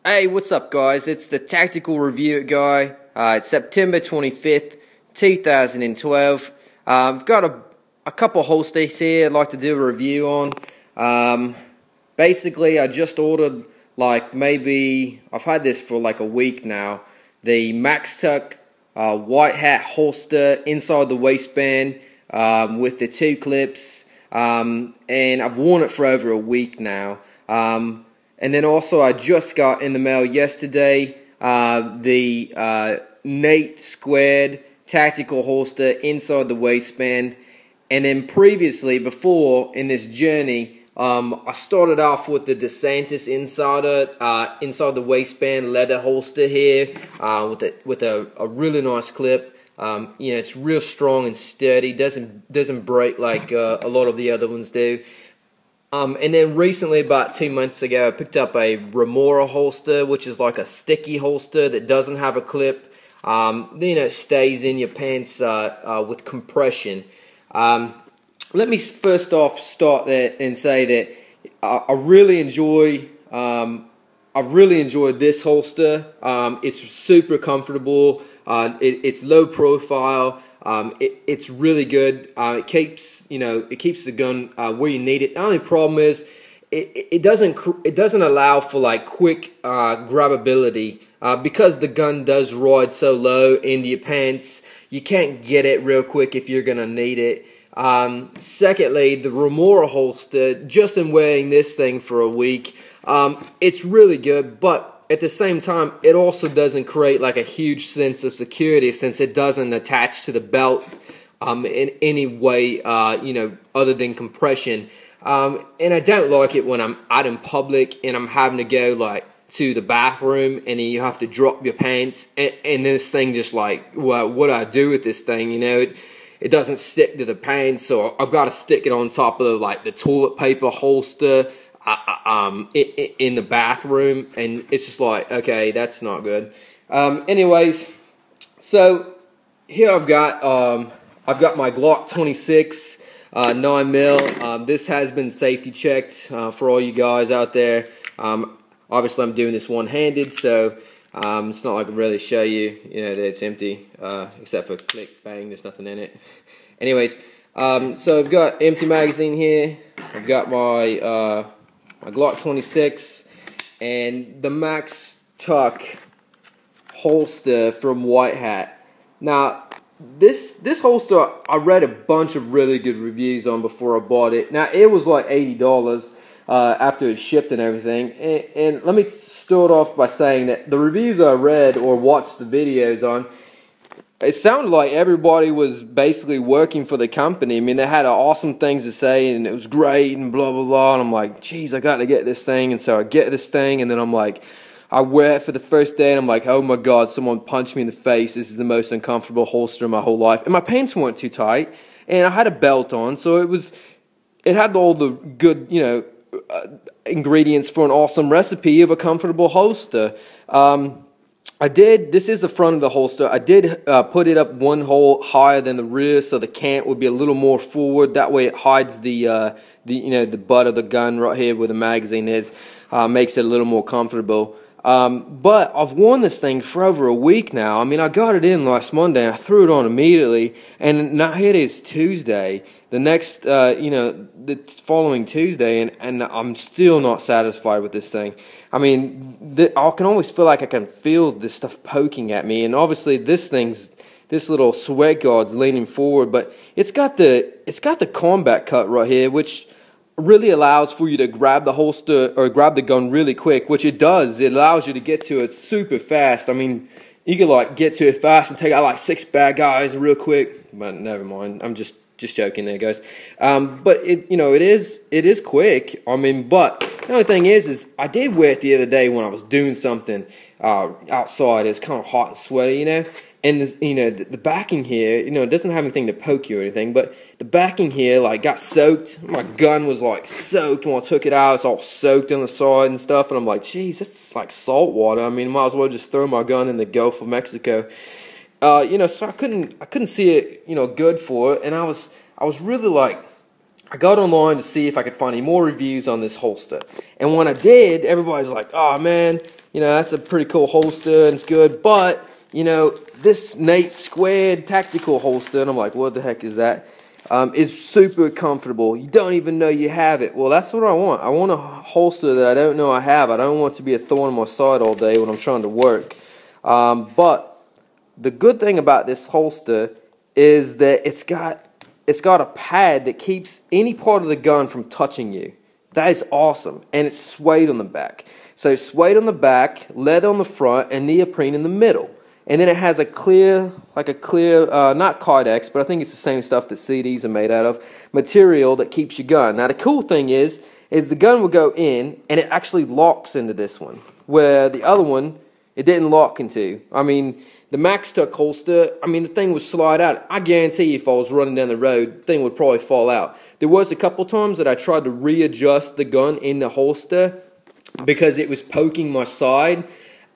Hey, what's up, guys? It's the Tactical Review Guy. It's September 25th, 2012. I've got a couple holsters here I'd like to do a review on. Basically, I just ordered, maybe, I've had this for like a week now, the Maxtuck White Hat holster inside the waistband with the two clips, and I've worn it for over a week now. And then also I just got in the mail yesterday the Nate squared tactical holster inside the waistband. And then previously, before in this journey, I started off with the DeSantis Insider inside the waistband leather holster here with a really nice clip. It's real strong and sturdy. Doesn't break like a lot of the other ones do. And then recently, about 2 months ago, I picked up a Remora holster, which is like a sticky holster that doesn't have a clip. It stays in your pants with compression. Let me first off start there and say that I've really enjoyed this holster. It's super comfortable. It's low profile. It's really good. It keeps the gun where you need it. The only problem is it doesn't allow for like quick grabbability because the gun does ride so low into your pants. You can't get it real quick if you're gonna need it. Secondly, the Remora holster, just in wearing this thing for a week, it's really good, but at the same time, it also doesn't create like a huge sense of security since it doesn't attach to the belt in any way, other than compression. And I don't like it when I'm out in public and I'm having to go like to the bathroom and then you have to drop your pants and this thing just like, well, what do I do with this thing? It doesn't stick to the pants, so I've got to stick it on top of like the toilet paper holster in the bathroom, and it's just like, okay, that's not good. Anyways, so here I've got my Glock 26 9mm. This has been safety checked for all you guys out there. Obviously, I'm doing this one-handed, so it's not like I can really show you, that it's empty, except for click, bang, there's nothing in it. Anyways, so I've got empty magazine here. I've got my Glock 26 and the Maxtuck holster from White Hat. Now, this holster, I read a bunch of really good reviews on before I bought it. Now, it was like $80 after it shipped and everything. And let me start off by saying that the reviews I read or watched the videos on, it sounded like everybody was basically working for the company. I mean, they had awesome things to say, and it was great, and blah, blah, blah. And I'm like, geez, I got to get this thing. And so I get this thing, and then I'm like, I wear it for the first day, and I'm like, oh my God, someone punched me in the face. This is the most uncomfortable holster in my whole life. And my pants weren't too tight, and I had a belt on, so it had all the good, ingredients for an awesome recipe of a comfortable holster. This is the front of the holster. I did put it up one hole higher than the rear so the cant would be a little more forward. That way it hides the butt of the gun right here where the magazine is. Makes it a little more comfortable. But I've worn this thing for over a week now. I mean, I got it in last Monday and I threw it on immediately. And now here it is Tuesday. The next, the following Tuesday, and I'm still not satisfied with this thing. I mean, I can always feel like I can feel this stuff poking at me, and obviously this little sweat guard's leaning forward, but it's got the combat cut right here, which really allows for you to grab the holster or grab the gun really quick, which it does. It allows you to get to it super fast. I mean, you can like get to it fast and take out like 6 bad guys real quick. But never mind. I'm just joking there, guys. But it is quick. I mean, but the only thing is I did wear it the other day when I was doing something outside. It's kind of hot and sweaty, and this, the backing here, it doesn't have anything to poke you or anything, but the backing here like got soaked. My gun was like soaked when I took it out. It's all soaked on the side and stuff, and I'm like, geez, this is like salt water. I mean, might as well just throw my gun in the Gulf of Mexico. So I couldn't see it, good for it, and I was really like I got online to see if I could find any more reviews on this holster. And when I did, everybody's like, oh man, you know, that's a pretty cool holster and it's good, but, you know, this Nate Squared tactical holster, and I'm like, what the heck is that? Is super comfortable. You don't even know you have it. Well, that's what I want. I want a holster that I don't know I have. I don't want it to be a thorn in my side all day when I'm trying to work. But the good thing about this holster is that it's got a pad that keeps any part of the gun from touching you. That is awesome. And it's suede on the back. So suede on the back, leather on the front, and neoprene in the middle. And then it has a clear, not Kydex, but I think it's the same stuff that CDs are made out of, material that keeps your gun. Now the cool thing is the gun will go in and it actually locks into this one, where the other one, it didn't lock into. I mean, the Maxtuck holster, I mean, the thing would slide out. I guarantee you if I was running down the road, the thing would probably fall out. There was a couple times that I tried to readjust the gun in the holster because it was poking my side.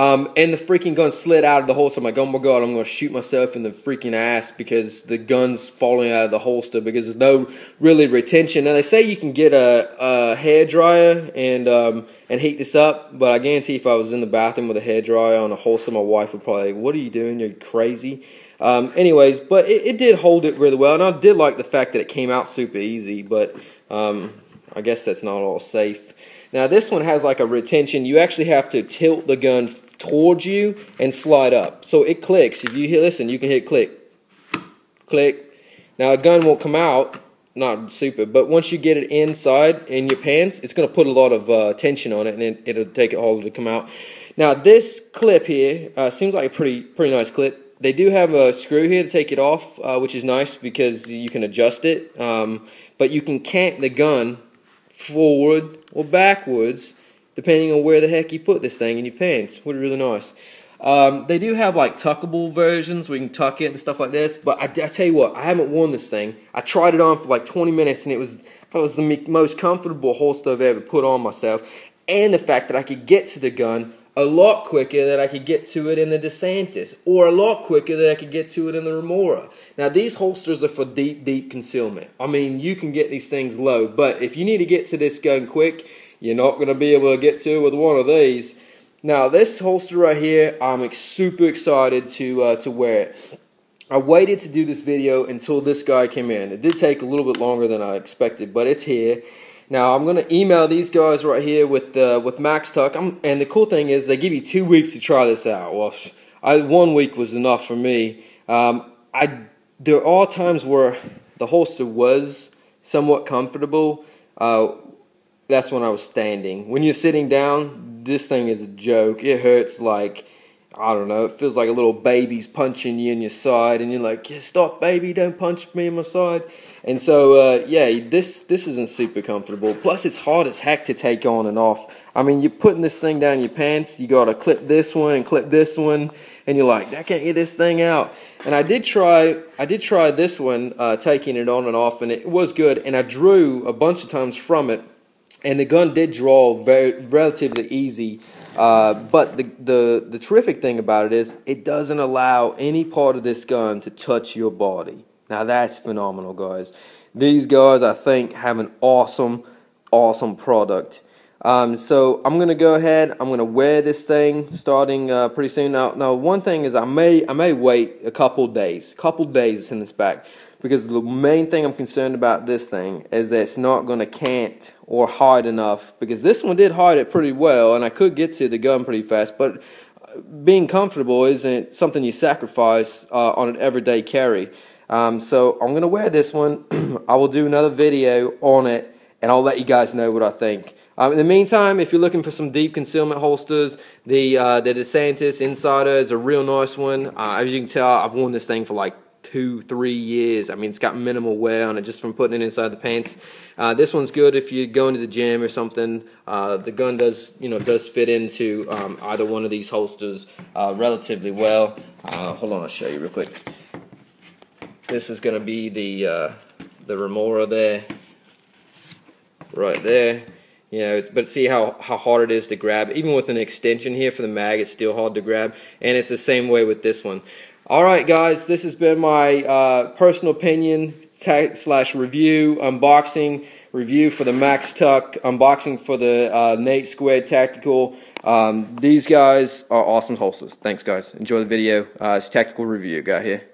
And the freaking gun slid out of the holster. I'm like, oh my god, I'm going to shoot myself in the freaking ass because the gun's falling out of the holster because there's no really retention. Now, they say you can get a hairdryer and heat this up, but I guarantee if I was in the bathroom with a hairdryer on a holster, my wife would probably, what are you doing? You're crazy. Anyways, but it did hold it really well, and I did like the fact that it came out super easy, but I guess that's not all safe. Now, this one has like a retention. You actually have to tilt the gun towards you and slide up. So it clicks. If you listen, you can hit click. Click. Now, a gun won't come out. Not super. But once you get it inside in your pants, it's going to put a lot of tension on it, and it'll take it harder to come out. Now, this clip here seems like a pretty nice clip. They do have a screw here to take it off, which is nice because you can adjust it. But you can cant the gun forward or backwards depending on where the heck you put this thing in your pants. Really nice. They do have like tuckable versions where you can tuck it and stuff like this, but I tell you what, I haven't worn this thing. I tried it on for like 20 minutes and it was the most comfortable holster I've ever put on myself, and the fact that I could get to the gun a lot quicker than I could get to it in the DeSantis, or a lot quicker than I could get to it in the Remora. Now, these holsters are for deep concealment. I mean, you can get these things low, but if you need to get to this gun quick, you're not going to be able to get to it with one of these. Now, this holster right here, I'm super excited to wear it. I waited to do this video until this guy came in. It did take a little bit longer than I expected, but it's here. Now, I'm going to email these guys right here with Maxtuck, and the cool thing is they give you 2 weeks to try this out. Well, 1 week was enough for me. There are times where the holster was somewhat comfortable. That's when I was standing. When you're sitting down, this thing is a joke. It hurts like, I don't know, it feels like a little baby's punching you in your side, and you're like, yeah, stop, baby, don't punch me in my side. And so, yeah, this isn't super comfortable. Plus, it's hard as heck to take on and off. I mean, you're putting this thing down your pants, you gotta clip this one and clip this one, and you're like, I can't get this thing out. And I did try this one, taking it on and off, and it was good, and I drew a bunch of times from it, and the gun did draw relatively easy. But the terrific thing about it is it doesn't allow any part of this gun to touch your body. Now that's phenomenal, guys. These guys, I think, have an awesome product. So I'm gonna go ahead. I'm gonna wear this thing starting pretty soon. Now, one thing is I may wait a couple days in this back, because the main thing I'm concerned about this thing is that it's not gonna cant or hide enough, because this one did hide it pretty well, and I could get to the gun pretty fast. But being comfortable isn't something you sacrifice on an everyday carry. So I'm gonna wear this one. I will do another video on it, and I'll let you guys know what I think. In the meantime, if you're looking for some deep concealment holsters, the DeSantis Insider is a real nice one. As you can tell, I've worn this thing for like 2-3 years. I mean, it's got minimal wear on it just from putting it inside the pants. This one's good if you're going to the gym or something. The gun does fit into either one of these holsters relatively well. Hold on, I'll show you real quick. This is going to be the Remora there, right there. You know, but see how hard it is to grab. Even with an extension here for the mag, it's still hard to grab. And it's the same way with this one. Alright guys, this has been my personal opinion slash review, unboxing, review for the Maxtuck, unboxing for the N82 Tactical. These guys are awesome holsters. Thanks guys. Enjoy the video. It's Tactical Review. Got here.